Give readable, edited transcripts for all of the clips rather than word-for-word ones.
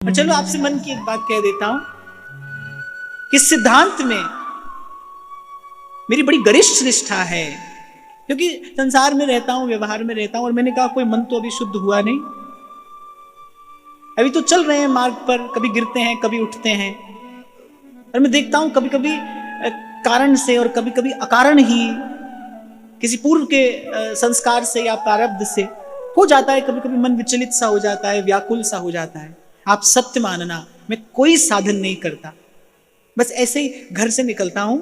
और चलो आपसे मन की एक बात कह देता हूं कि सिद्धांत में मेरी बड़ी गरिष्ठ निष्ठा है, क्योंकि संसार में रहता हूं, व्यवहार में रहता हूं, और मैंने कहा कोई मन तो अभी शुद्ध हुआ नहीं। अभी तो चल रहे हैं मार्ग पर, कभी गिरते हैं कभी उठते हैं, और मैं देखता हूं कभी कभी कारण से और कभी कभी अकारण ही किसी पूर्व के संस्कार से या प्रारब्ध से हो जाता है। कभी कभी मन विचलित सा हो जाता है, व्याकुल सा हो जाता है। आप सत्य मानना, मैं कोई साधन नहीं करता, बस ऐसे ही घर से निकलता हूं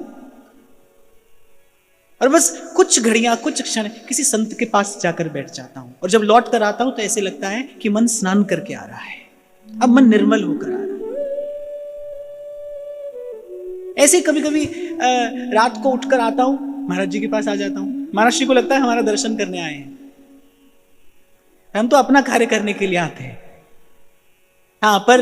और बस कुछ घड़ियां, कुछ क्षण किसी संत के पास जाकर बैठ जाता हूं, और जब लौट कर आता हूं तो ऐसे लगता है कि मन स्नान करके आ रहा है, अब मन निर्मल होकर आ रहा है। ऐसे कभी कभी रात को उठकर आता हूं, महाराज जी के पास आ जाता हूं। महाराज जी को लगता है हमारा दर्शन करने आए हैं, हम तो अपना कार्य करने के लिए आते हैं। हाँ, पर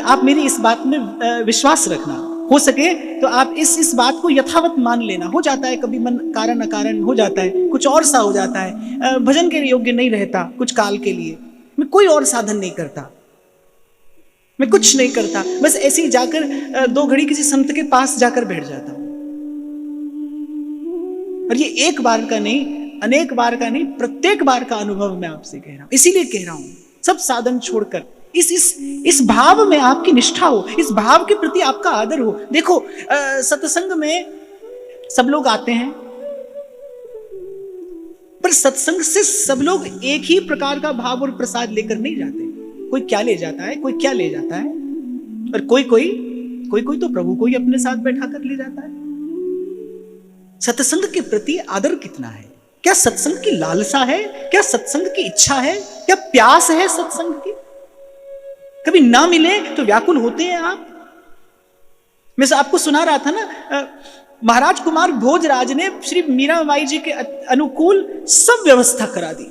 आप मेरी इस बात में विश्वास रखना, हो सके तो आप इस बात को यथावत मान लेना। हो जाता है कभी मन कारण अकारण हो जाता है, कुछ और सा हो जाता है, भजन के योग्य नहीं रहता कुछ काल के लिए। मैं कोई और साधन नहीं करता, मैं कुछ नहीं करता, बस ऐसे ही जाकर 2 घड़ी किसी संत के पास जाकर बैठ जाता हूं। और ये एक बार का नहीं, अनेक बार का नहीं, प्रत्येक बार का अनुभव मैं आपसे कह रहा हूं। इसीलिए कह रहा हूं, सब साधन छोड़कर इस भाव में आपकी निष्ठा हो, इस भाव के प्रति आपका आदर हो। देखो, सत्संग में सब लोग आते हैं, पर सत्संग से सब लोग एक ही प्रकार का भाव और प्रसाद लेकर नहीं जाते। कोई क्या ले जाता है, कोई क्या ले जाता है, और कोई तो प्रभु को ही अपने साथ बैठा कर ले जाता है। सत्संग के प्रति आदर कितना है? क्या सत्संग की लालसा है? क्या सत्संग की इच्छा है? क्या प्यास है सत्संग की? कभी ना मिले तो व्याकुल होते हैं आप। मैं आपको सुना रहा था ना, महाराज कुमार भोजराज ने श्री मीराबाई जी के अनुकूल सब व्यवस्था करा दी।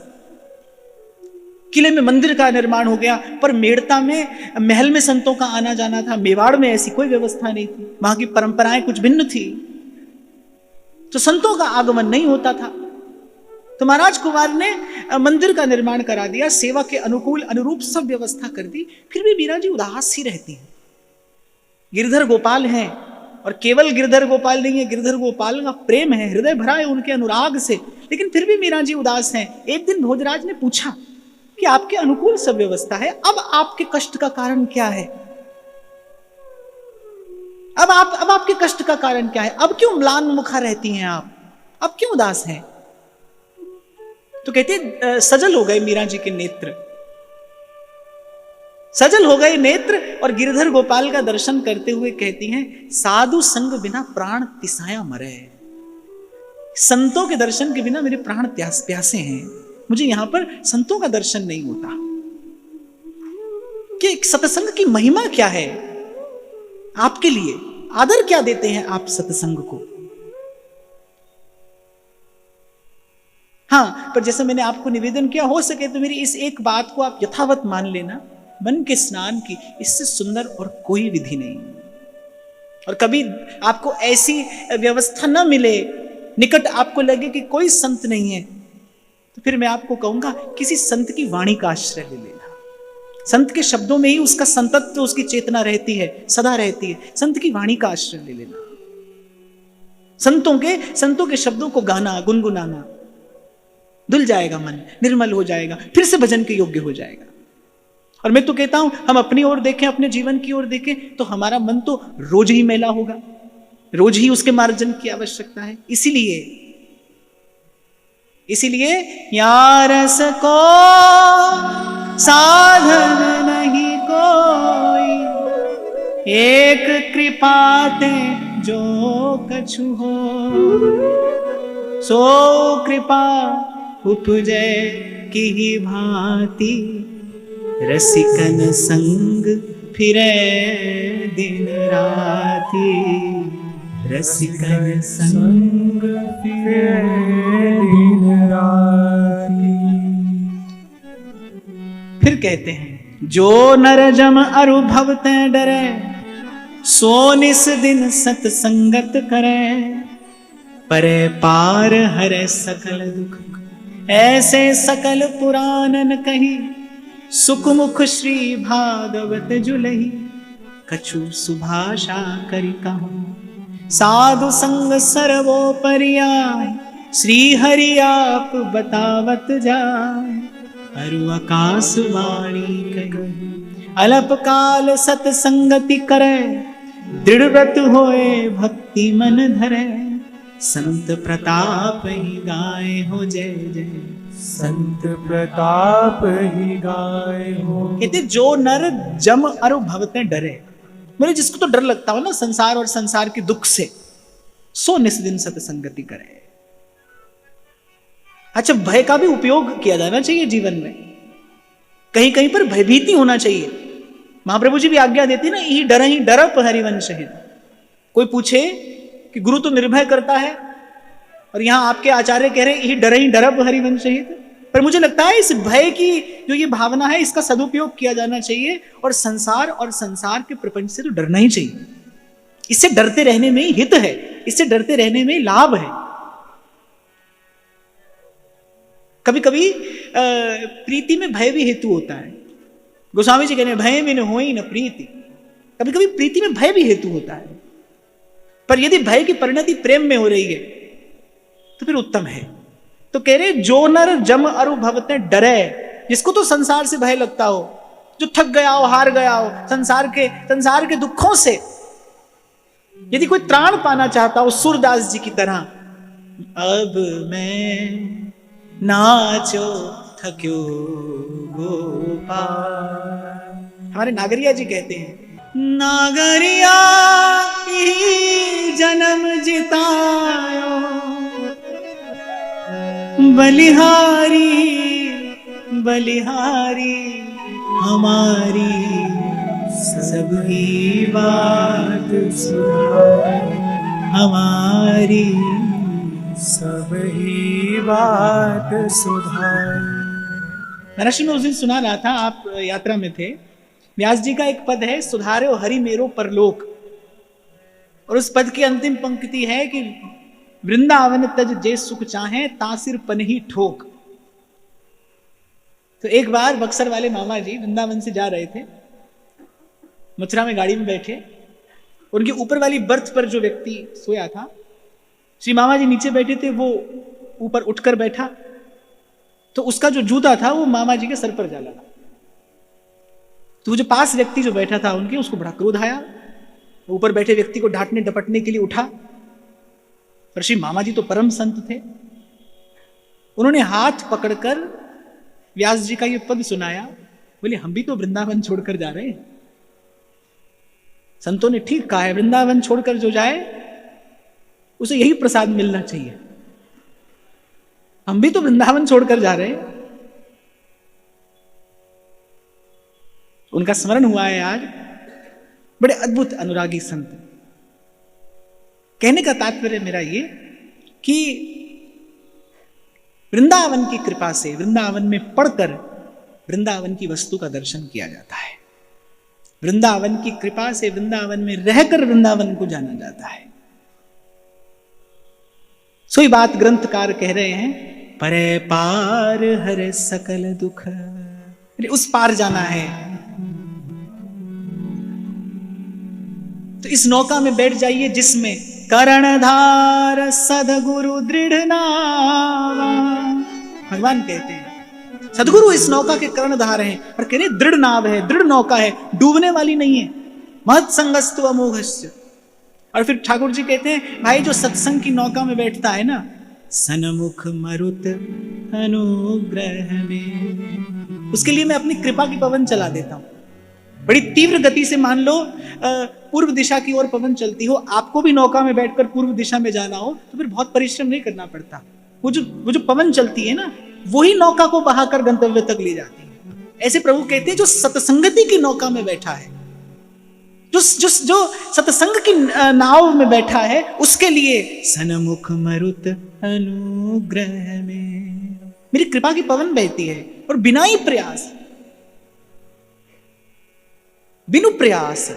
किले में मंदिर का निर्माण हो गया, पर मेड़ता में महल में संतों का आना जाना था। मेवाड़ में ऐसी कोई व्यवस्था नहीं थी, वहां की परंपराएं कुछ भिन्न थी, तो संतों का आगमन नहीं होता था। तो महाराज कुमार ने मंदिर का निर्माण करा दिया, सेवा के अनुकूल अनुरूप सब व्यवस्था कर दी। फिर भी मीरा जी उदास ही रहती हैं। गिरधर गोपाल हैं, और केवल गिरधर गोपाल नहीं है, गिरधर गोपाल का प्रेम है, हृदय भरा है उनके अनुराग से, लेकिन फिर भी मीरा जी उदास हैं। एक दिन भोजराज ने पूछा कि आपके अनुकूल सब व्यवस्था है, अब आपके कष्ट का कारण क्या है? अब आपके कष्ट का कारण क्या है? अब क्यों म्लान मुखा रहती हैं आप? अब क्यों उदास हैं? तो कहते सजल हो गए मीरा जी के नेत्र, सजल हो गए नेत्र, और गिरधर गोपाल का दर्शन करते हुए कहती हैं, साधु संग बिना प्राण तिसाया मरे। संतों के दर्शन के बिना मेरे प्राण प्यासे हैं, मुझे यहां पर संतों का दर्शन नहीं होता। कि सत्संग की महिमा क्या है आपके लिए? आदर क्या देते हैं आप सत्संग को? हाँ, पर जैसे मैंने आपको निवेदन किया, हो सके तो मेरी इस एक बात को आप यथावत मान लेना, मन के स्नान की इससे सुंदर और कोई विधि नहीं। और कभी आपको ऐसी व्यवस्था न मिले, निकट आपको लगे कि कोई संत नहीं है, तो फिर मैं आपको कहूंगा किसी संत की वाणी का आश्रय ले लेना। संत के शब्दों में ही उसका संतत्व, उसकी चेतना रहती है, सदा रहती है। संत की वाणी का आश्रय ले लेना, संतों के शब्दों को गाना, गुनगुनाना, धुल जाएगा मन, निर्मल हो जाएगा, फिर से भजन के योग्य हो जाएगा। और मैं तो कहता हूं, हम अपनी ओर देखें, अपने जीवन की ओर देखें, तो हमारा मन तो रोज ही मैला होगा, रोज ही उसके मार्जन की आवश्यकता है। इसीलिए यारस को साधन नहीं कोई, एक कृपा ते जो कछु हो, सो कृपा उपजे की ही भांति, रसिकन संग फिरे दिन राती, रसिकन संग फिरे दिन राती। फिर कहते हैं, जो नर जम अरु भव ते डरे, सो निस दिन सत्संगत करे, परे पार हरे सकल दुख, ऐसे सकल पुराणन कही, सुखमुख श्री भागवत जुलही, कछु सुभाषा करि कहूँ। साधु संग सर्वोपरियाय, श्री हरि आप बतावत जाय। अरु आकाश वाणी कही, अल्पकाल सतसंगति करे। दृढ़ व्रत होए भक्ति मन धरे, संत प्रताप ही गाए हो जय जय। संत प्रताप ही गाए हो। कहते जो नर जम अरु भवते डरे, मेरे जिसको तो डर लगता हो ना संसार और संसार के दुख से, सो निस्दिन सतसंगति करे। अच्छा, भय का भी उपयोग किया जाना चाहिए जीवन में, कहीं कहीं पर भयभीति होना चाहिए। महाप्रभु जी भी आज्ञा देते ना, ही डर ही डरप हरिवंश हित। कोई पूछे कि गुरु तो निर्भय करता है, और यहां आपके आचार्य कह रहे ही डरप हरिवंश हित। पर मुझे लगता है इस भय की जो ये भावना है, इसका सदुपयोग किया जाना चाहिए, और संसार के प्रपंच से तो डरना ही चाहिए। इससे डरते रहने में हित है, इससे डरते रहने में लाभ है। कभी कभी प्रीति में भय भी हेतु होता है। गोस्वामी जी कहते हैं भय में न होई न प्रीति। कभी कभी प्रीति में भय भी हेतु होता है, पर यदि भय की परिणति प्रेम में हो रही है तो फिर उत्तम है। तो कह रहे जो नर जम अरु भवते डरे, जिसको तो संसार से भय लगता हो, जो थक गया हो, हार गया हो संसार के दुखों से, यदि कोई त्राण पाना चाहता हो सूरदास जी की तरह, अब मैं नाचो थक्यो गोपाल। हमारे नागरिया जी कहते हैं, नागरिया की जन्म जितायो, बलिहारी बलिहारी हमारी सबकी बात सुधार, हमारी सब ही बात सुधार। महाराष्ट्र में उस दिन सुना रहा था, आप यात्रा में थे, व्यास जी का एक पद है, सुधारो हरि मेरो परलोक, और उस पद की अंतिम पंक्ति है कि वृंदावन तज जे सुख चाहे, तासिर पनही ठोक। तो एक बार बक्सर वाले मामा जी वृंदावन से जा रहे थे, मथुरा में गाड़ी में बैठे, उनके ऊपर वाली बर्थ पर जो व्यक्ति सोया था, श्री मामा जी नीचे बैठे थे, वो ऊपर उठकर बैठा, तो उसका जो जूता था वो मामा जी के सर पर जा लगा। तो वो जो पास व्यक्ति जो बैठा था उनके, उसको बड़ा क्रोध आया। ऊपर बैठे व्यक्ति को डांटने डपटने के लिए उठा, पर श्री मामा जी तो परम संत थे, उन्होंने हाथ पकड़कर व्यास जी का ये पद सुनाया। बोले हम भी तो वृंदावन छोड़कर जा रहे हैं। संतों ने ठीक कहा है, वृंदावन छोड़कर जो जाए उसे यही प्रसाद मिलना चाहिए। हम भी तो वृंदावन छोड़कर जा रहे हैं। उनका स्मरण हुआ है आज, बड़े अद्भुत अनुरागी संत। कहने का तात्पर्य मेरा ये कि वृंदावन की कृपा से, वृंदावन में पढ़कर वृंदावन की वस्तु का दर्शन किया जाता है। वृंदावन की कृपा से, वृंदावन में रहकर वृंदावन को जाना जाता है। सोई बात ग्रंथकार कह रहे हैं, परे पार हर सकल दुख, उस पार जाना है। तो इस नौका में बैठ जाइए जिसमें कर्णधार सदगुरु दृढ़ नावा। भगवान कहते हैं सदगुरु इस नौका के कर्णधार हैं, और कह रहे दृढ़ नाव है, दृढ़ नौका है, डूबने वाली नहीं है। महत् संगस्तु अमोघस्य। और फिर ठाकुर जी कहते हैं भाई जो सत्संग की नौका में बैठता है ना, सनमुख मरुत अनुग्रह में, उसके लिए मैं अपनी कृपा की पवन चला देता हूं। बड़ी तीव्र गति से मान लो पूर्व दिशा की ओर पवन चलती हो, आपको भी नौका में बैठकर पूर्व दिशा में जाना हो तो फिर बहुत परिश्रम नहीं करना पड़ता। वो जो पवन चलती है ना, वही नौका को बहाकर गंतव्य तक ले जाती है। ऐसे प्रभु कहते हैं जो सत्संगति की नौका में बैठा है, जो सत्संग की नाव में बैठा है, उसके लिए सनमुख मरुत अनुग्रह में मेरी कृपा की पवन बहती है। और बिना ही प्रयास, बिनु प्रयास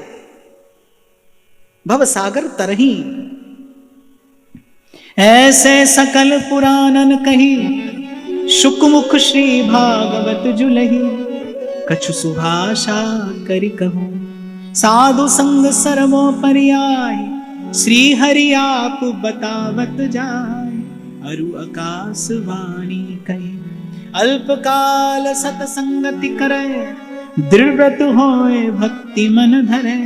भव सागर तरही, ऐसे सकल पुराणन कही, शुकमुख श्री भागवत जुलही, कछु सुभाषा करि कहूं, साधु संग सरमो पर्याय, श्री हरि आप बतावत जाय, अरु आकाश वाणी कही, अल्पकाल सतसंगति करे, दृढ़व्रत होए भक्ति मन धरे।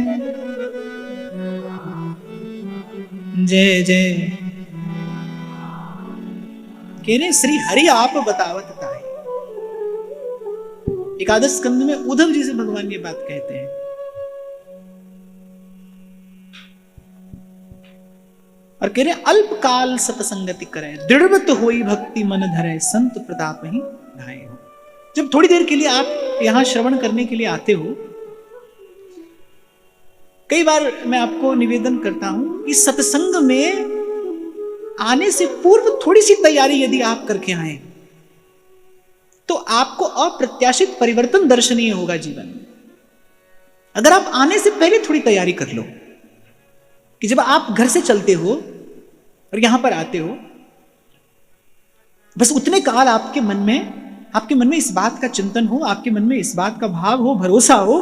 जय जय कह रहे श्री हरि आप बतावत ताहि। एकादश स्कंद में उद्धव जी से भगवान ये बात कहते हैं। और कह रहे अल्पकाल सतसंगति करे, दृढ़व्रत होई भक्ति मन धरे, संत प्रताप ही धाये हो। जब थोड़ी देर के लिए आप यहां श्रवण करने के लिए आते हो, कई बार मैं आपको निवेदन करता हूं कि सत्संग में आने से पूर्व थोड़ी सी तैयारी यदि आप करके आए तो आपको अप्रत्याशित परिवर्तन दर्शनीय होगा जीवन में। अगर आप आने से पहले थोड़ी तैयारी कर लो कि जब आप घर से चलते हो और यहां पर आते हो, बस उतने काल आपके मन में इस बात का चिंतन हो, आपके मन में इस बात का भाव हो, भरोसा हो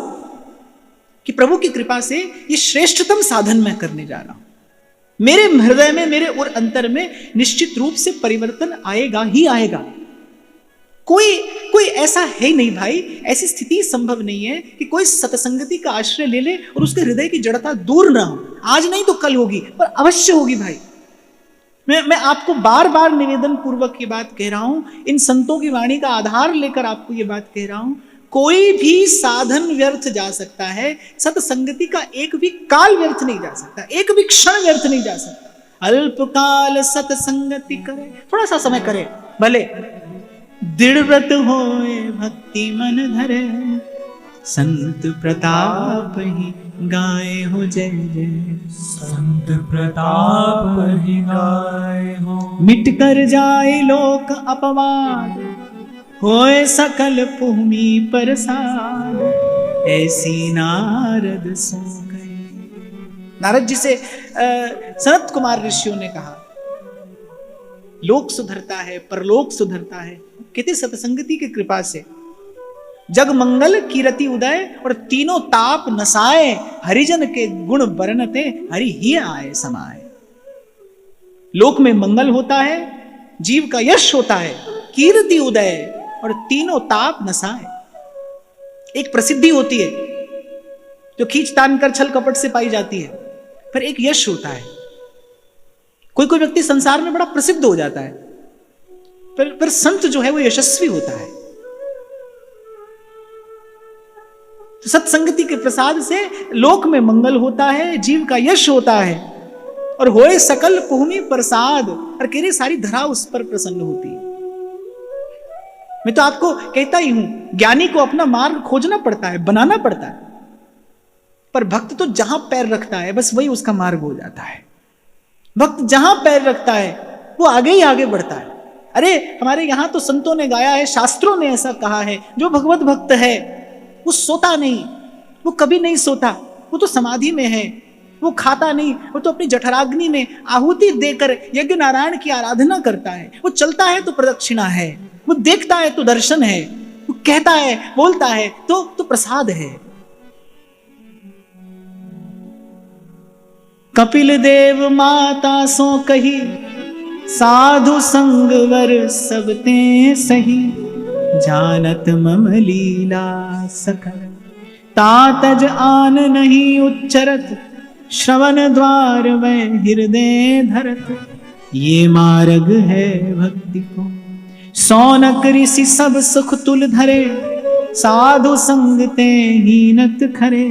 कि प्रभु की कृपा से ये श्रेष्ठतम साधन मैं करने जा रहा हूं, मेरे हृदय में, मेरे और अंतर में निश्चित रूप से परिवर्तन आएगा ही आएगा। कोई ऐसा है ही नहीं भाई, ऐसी स्थिति संभव नहीं है कि कोई सत्संगति का आश्रय ले ले और उसके हृदय की जड़ता दूर ना हो। आज नहीं तो कल होगी, पर अवश्य होगी भाई। मैं आपको बार बार निवेदन पूर्वक ये बात कह रहा हूं, इन संतों की वाणी का आधार लेकर आपको ये बात कह रहा हूं, कोई भी साधन व्यर्थ जा सकता है, सत्संगति का एक भी काल व्यर्थ नहीं जा सकता, एक भी क्षण व्यर्थ नहीं जा सकता। अल्पकाल सत्संगति करे, थोड़ा सा समय करे भले, दृढ़व्रत होए भक्ति मन धरे, संत प्रताप ही गाए हो जय जय, संत प्रताप ही गाए हो। मिट कर जाए लोक अपवाद, होए सकल भूमि प्रसाद, ऐसी नारद सो गए। नारद जी से सनत कुमार ऋषियों ने कहा, लोक सुधरता है, परलोक सुधरता है, कहते सत्संगति की कृपा से। जग मंगल कीरति उदय और तीनों ताप नसाए, हरिजन के गुण बरनते हरि ही आए समाए। लोक में मंगल होता है, जीव का यश होता है, कीर्ति उदय और तीनों ताप नसाए। एक प्रसिद्धि होती है जो खींचतान कर छल कपट से पाई जाती है, फिर एक यश होता है। कोई व्यक्ति संसार में बड़ा प्रसिद्ध हो जाता है, पर संत जो है वो यशस्वी होता है। तो सत्संगति के प्रसाद से लोक में मंगल होता है, जीव का यश होता है, और होए सकल भूमि प्रसाद, और कह रहे सारी धरा उस पर प्रसन्न होती है। मैं तो आपको कहता ही हूं, ज्ञानी को अपना मार्ग खोजना पड़ता है, बनाना पड़ता है, पर भक्त तो जहां पैर रखता है बस वही उसका मार्ग हो जाता है। भक्त जहां पैर रखता है वो आगे ही आगे बढ़ता है। अरे हमारे यहां तो संतों ने गाया है, शास्त्रों ने ऐसा कहा है, जो भगवत भक्त है वो सोता नहीं, वो कभी नहीं सोता, वो तो समाधि में है, वो खाता नहीं, वो तो अपनी जठराग्नि में आहुति देकर यज्ञ नारायण की आराधना करता है। वो चलता है तो प्रदक्षिणा है, वो देखता है तो दर्शन है, वो कहता है बोलता है तो प्रसाद है। कपिल देव माता सो कही, साधु संग वर सबते सही, जानत मम लीला सकल, तातज आन नहीं उच्चरत, श्रवण द्वार वै हृदय धरत, ये मार्ग है भक्ति को, सौनक ऋषि सब सुख तुल धरे, साधु संग ते हीनत खरे,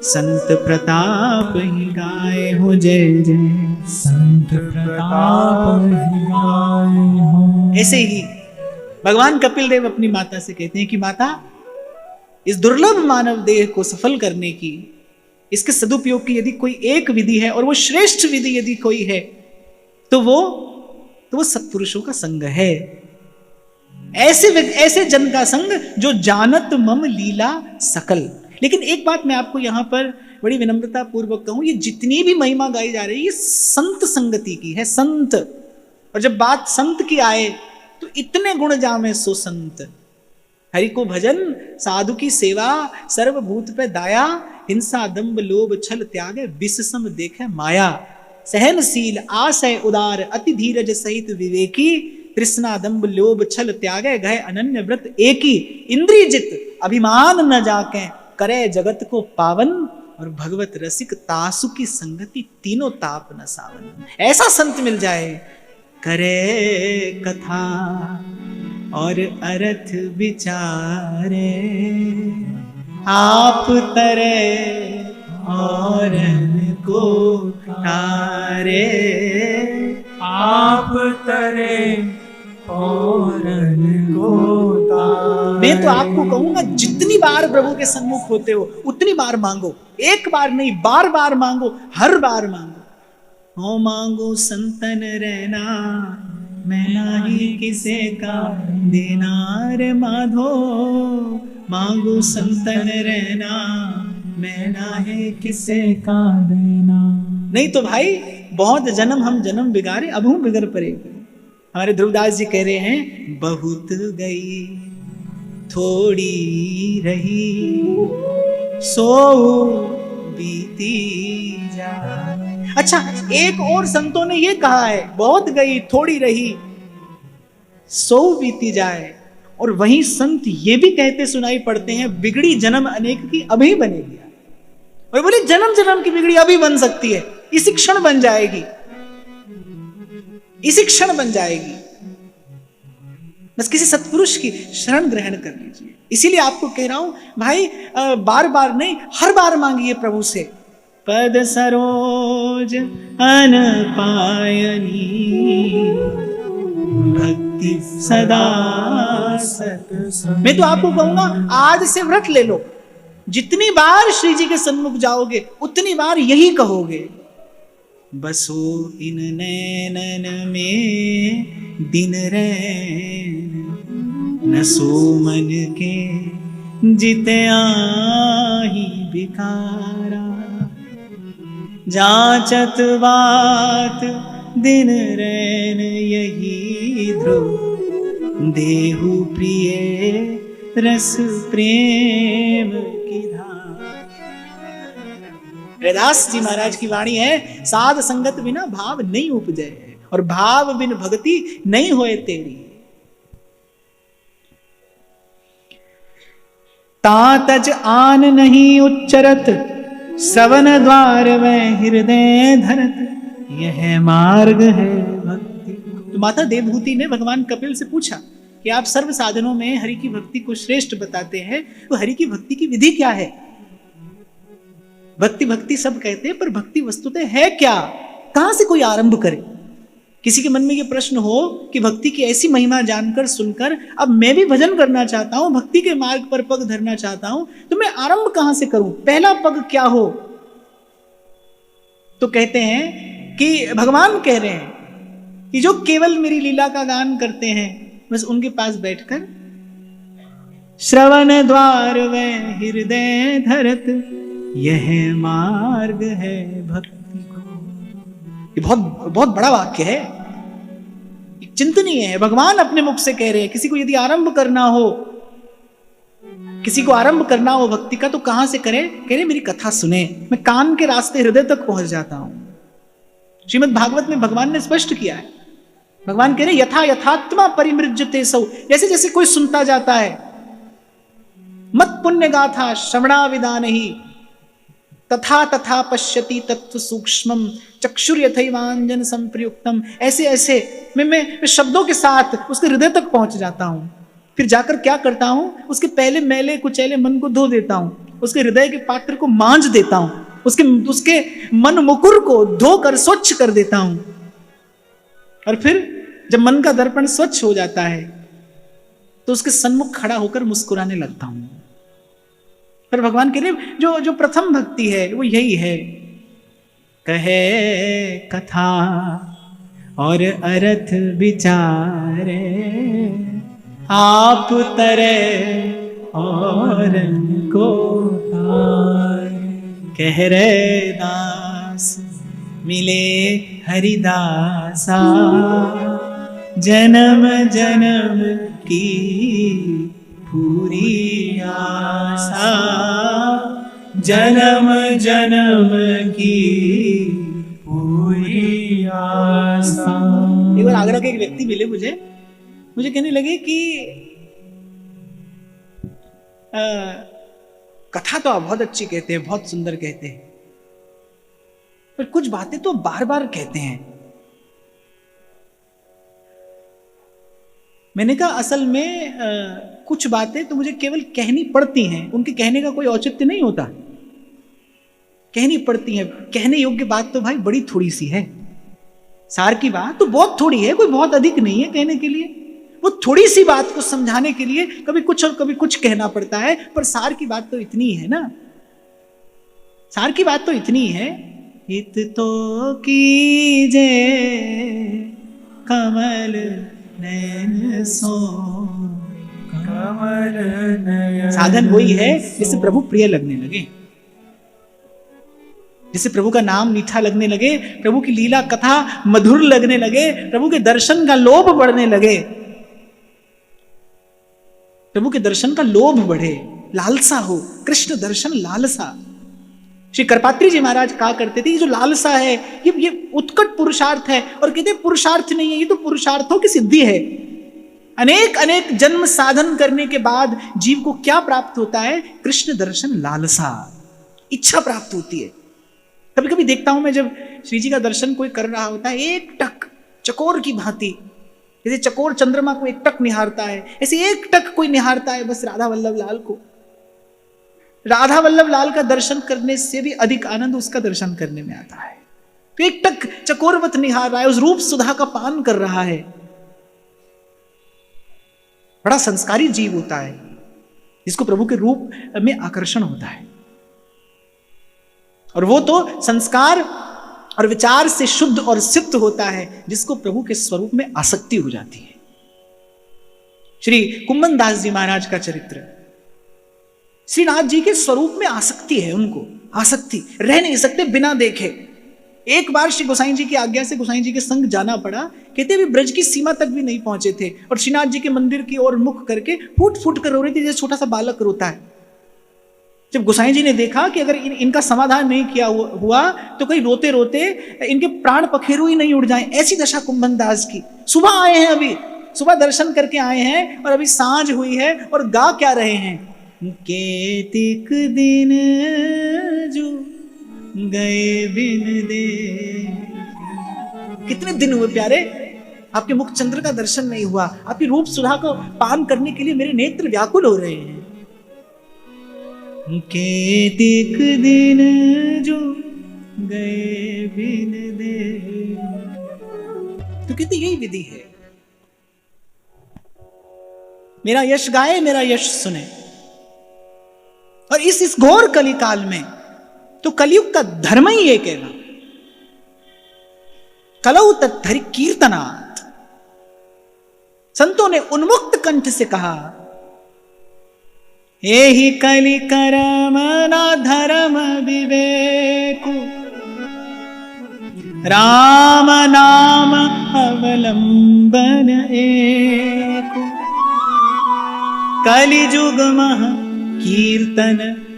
संत प्रताप ही गाए हो जय जय, संत प्रताप ही गाए हो। ऐसे ही भगवान कपिल देव अपनी माता से कहते हैं कि माता, इस दुर्लभ मानव देह को सफल करने की, इसके सदुपयोग की यदि कोई एक विधि है, और वो श्रेष्ठ विधि यदि कोई है, तो वो सत्पुरुषों का संग है। ऐसे जन का संग जो जानत मम लीला सकल। लेकिन एक बात मैं आपको यहां पर बड़ी विनम्रता पूर्वक कहूं, ये जितनी भी महिमा गाई जा रही है, ये संत संगति की है, संत। और जब बात संत की आए तो इतने गुण जामे सो संत, हरि को भजन, साधु की सेवा, सर्वभूत पे दाया, हिंसा दंभ लोभ छल त्यागे, विषसम देखे माया, सहनशील आशय उदार, अति धीरज सहित विवेकी, तृष्णा दंभ लोभ छल त्यागे, गए अनन्य व्रत एकी, इंद्रिय जित अभिमान न जाके, करे जगत को पावन, और भगवत रसिक तासु की संगति, तीनों ताप न सावन। ऐसा संत मिल जाए, करे कथा और अर्थ विचारे, आप तरे और को तारे, आप तरे और को तारे। मैं तो आपको कहूंगा, जितनी बार प्रभु के सन्मुख होते हो उतनी बार मांगो, एक बार नहीं, बार बार मांगो, हर बार मांगो। हो मांगो संतन रहना, मैं नाही किसे का देना रे माधो, मांगो संतन रहना, मैं नाही किसे का देना। नहीं तो भाई बहुत जन्म हम जन्म बिगाड़े, अब हम बिगड़ पड़े। हमारे ध्रुवदास जी कह रहे हैं, बहुत गई थोड़ी रही, सो बीती जा। अच्छा, एक और संतों ने ये कहा है, बहुत गई थोड़ी रही, सो बीती जाए। और वहीं संत ये भी कहते सुनाई पड़ते हैं, बिगड़ी जन्म अनेक की अभी बनेगी। और बोले जन्म जन्म की बिगड़ी अभी बन सकती है, इसी क्षण बन जाएगी, इसी क्षण बन जाएगी। बस किसी सत्पुरुष की शरण ग्रहण कर लीजिए। इसीलिए आपको कह रहा हूं भाई, बार बार नहीं, हर बार मांगिए प्रभु से। पद सरोज अनपायनी, भक्ति सदा सत। मैं तो आपको कहूंगा, आज से व्रत ले लो, जितनी बार श्री जी के सन्मुख जाओगे उतनी बार यही कहोगे, बसो इन नैनन में दिन रैन, न सो मन के जिते आही बिकारा, जांचत बात दिन रैन यही ध्रुव, देहु प्रिय रस प्रेम की धार। रैदास जी महाराज की वाणी है, साध संगत बिना भाव नहीं उपजे, और भाव बिन भक्ति नहीं होए तेरी। तातज आन नहीं उच्चरत, श्रवण द्वार वह हृदय धरत, यह मार्ग है भक्ति। तो माता देवभूति ने भगवान कपिल से पूछा कि आप सर्व साधनों में हरि की भक्ति को श्रेष्ठ बताते हैं, तो हरि की भक्ति की विधि क्या है? भक्ति भक्ति सब कहते हैं, पर भक्ति वस्तुतः है क्या? कहां से कोई आरंभ करे? किसी के मन में ये प्रश्न हो कि भक्ति की ऐसी महिमा जानकर सुनकर अब मैं भी भजन करना चाहता हूं, भक्ति के मार्ग पर पग धरना चाहता हूं, तो मैं आरंभ कहां से करूं? पहला पग क्या हो? तो कहते हैं कि भगवान कह रहे हैं कि जो केवल मेरी लीला का गान करते हैं, बस उनके पास बैठकर श्रवण द्वार वह हृदय धरत, यह मार्ग है भक्ति को। ये बहुत बहुत बड़ा वाक्य है, चिंतनीय है। भगवान अपने मुख से कह रहे हैं, किसी को यदि आरंभ करना हो, किसी को आरंभ करना हो भक्ति का, तो कहां से करें? कह रहे मेरी कथा सुने, मैं कान के रास्ते हृदय तक पहुंच जाता हूं। श्रीमद् भागवत में भगवान ने स्पष्ट किया है, भगवान कह रहे यथा यथात्मा परिमृज्यते सौ, जैसे जैसे कोई सुनता जाता है, मत पुण्य गाथा श्रवणा विदान ही, तथा तथा पश्यति तत्व सूक्ष्मम चक्षुर यथैवांजन संप्रयुक्तम, ऐसे ऐसे मैं शब्दों के साथ उसके हृदय तक पहुंच जाता हूं। फिर जाकर क्या करता हूं? उसके पहले मैले कुचैले मन को धो देता हूं, उसके हृदय के पात्र को मांझ देता हूं, उसके मन मुकुर को धोकर स्वच्छ कर देता हूं। और फिर जब मन का दर्पण स्वच्छ हो जाता है तो उसके सन्मुख खड़ा होकर मुस्कुराने लगता हूं। पर भगवान कह रहे जो प्रथम भक्ति है वो यही है, कहे कथा और अर्थ विचारे, आप तरे और को तारे, कह रे दास मिले हरिदासा, जन्म जन्म की पूरी आशा, जन्म जन्म की पूरी आशा। एक बार आगरा के एक व्यक्ति मिले मुझे कहने लगे कि कथा तो आप बहुत अच्छी कहते हैं, बहुत सुंदर कहते हैं, पर कुछ बातें तो बार बार कहते हैं। मैंने कहा असल में कुछ बातें तो मुझे केवल कहनी पड़ती हैं, उनके कहने का कोई औचित्य नहीं होता, कहनी पड़ती है। कहने योग्य बात तो भाई बड़ी थोड़ी सी है, सार की बात तो बहुत थोड़ी है, कोई बहुत अधिक नहीं है कहने के लिए। वो थोड़ी सी बात को समझाने के लिए कभी कुछ और कभी कुछ कहना पड़ता है, पर सार की बात तो इतनी है ना, सार की बात तो इतनी है। हित तो कीजे कमल नयन सो, कमल नयन। साधन वही है जिससे प्रभु प्रिय लगने लगे, जिससे प्रभु का नाम मीठा लगने लगे, प्रभु की लीला कथा मधुर लगने लगे, प्रभु के दर्शन का लोभ बढ़ने लगे, प्रभु के दर्शन का लोभ बढ़े, लालसा हो, कृष्ण दर्शन लालसा। श्री करपात्री जी महाराज कहा करते थे, ये जो लालसा है ये उत्कट पुरुषार्थ है, और कहते पुरुषार्थ नहीं है, ये तो पुरुषार्थों की सिद्धि है। अनेक अनेक जन्म साधन करने के बाद जीव को क्या प्राप्त होता है? कृष्ण दर्शन लालसा, इच्छा प्राप्त होती है। कभी कभी देखता हूं मैं, जब श्री जी का दर्शन कोई कर रहा होता है, एक टक चकोर की भांति, जैसे चकोर चंद्रमा को एक टक निहारता है, ऐसे एक टक कोई निहारता है बस राधा वल्लभ लाल को। राधा वल्लभ लाल का दर्शन करने से भी अधिक आनंद उसका दर्शन करने में आता है। तो एक टक चकोरवत निहार रहा है, उस रूप सुधा का पान कर रहा है। बड़ा संस्कारी जीव होता है जिसको प्रभु के रूप में आकर्षण होता है, और वो तो संस्कार और विचार से शुद्ध और सिद्ध होता है, जिसको प्रभु के स्वरूप में आसक्ति हो जाती है। श्री कुम्मन दास जी महाराज का चरित्र, श्रीनाथ जी के स्वरूप में आसक्ति है, उनको आसक्ति, रह नहीं सकते बिना देखे। एक बार श्री गोसाई जी की आज्ञा से गोसाई जी के संग जाना पड़ा, कहते अभी ब्रज की सीमा तक भी नहीं पहुंचे थे, और श्रीनाथ जी के मंदिर की ओर मुख करके फूट फूट कर रो रही थी, जैसे छोटा सा बालक रोता है। जब गोसाई जी ने देखा कि अगर इनका समाधान नहीं किया हुआ तो कहीं रोते रोते इनके प्राण पखेरु ही नहीं उड़ जाएं, ऐसी दशा कुंभन दास की। सुबह आए हैं, अभी सुबह दर्शन करके आए हैं, और अभी सांझ हुई है, और गा क्या रहे हैं? केतिक दिन जो गए बिन दे। कितने दिन हुए प्यारे, आपके मुख चंद्र का दर्शन नहीं हुआ, आपकी रूप सुधा को पान करने के लिए मेरे नेत्र व्याकुल हो रहे हैं। केतिक दिन जो गए बिन दे। तो कहते यही विधि है, मेरा यश गाए, मेरा यश सुने। और इस घोर कली काल में तो कलयुग का धर्म ही ये कहना, कलौ तत्धरि कीर्तनात्। संतों ने उन्मुक्त कंठ से कहा, एहि कलि करम ना धर्म विवेकु, राम नाम अवलंबन एकु। कलि जुग मह कीर्तन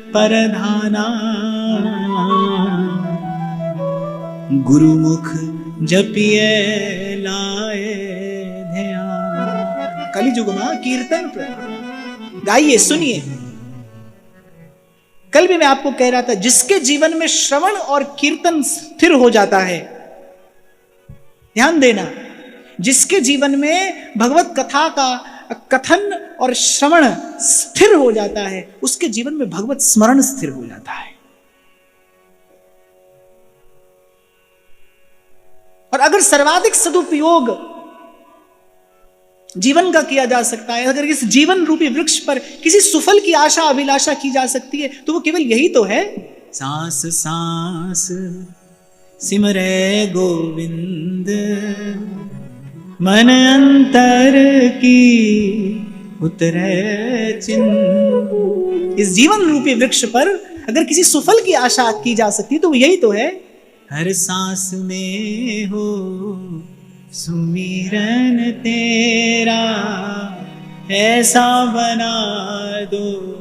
परधाना, गुरुमुख जपिए लाए ध्यान। कलि जुग मह कीर्तन गाइए, सुनिए। कल भी मैं आपको कह रहा था, जिसके जीवन में श्रवण और कीर्तन स्थिर हो जाता है, ध्यान देना, जिसके जीवन में भगवत कथा का कथन और श्रवण स्थिर हो जाता है, उसके जीवन में भगवत स्मरण स्थिर हो जाता है। और अगर सर्वाधिक सदुपयोग जीवन का किया जा सकता है, अगर इस जीवन रूपी वृक्ष पर किसी सुफल की आशा अभिलाषा की जा सकती है, तो वो केवल यही तो है, सांस सांस सिमरे गोविंद, मन अंतर की उतरे चिन्ह। इस जीवन रूपी वृक्ष पर अगर किसी सुफल की आशा की जा सकती है, तो वो यही तो है, हर सांस में हो सुमिरन तेरा, ऐसा बना दो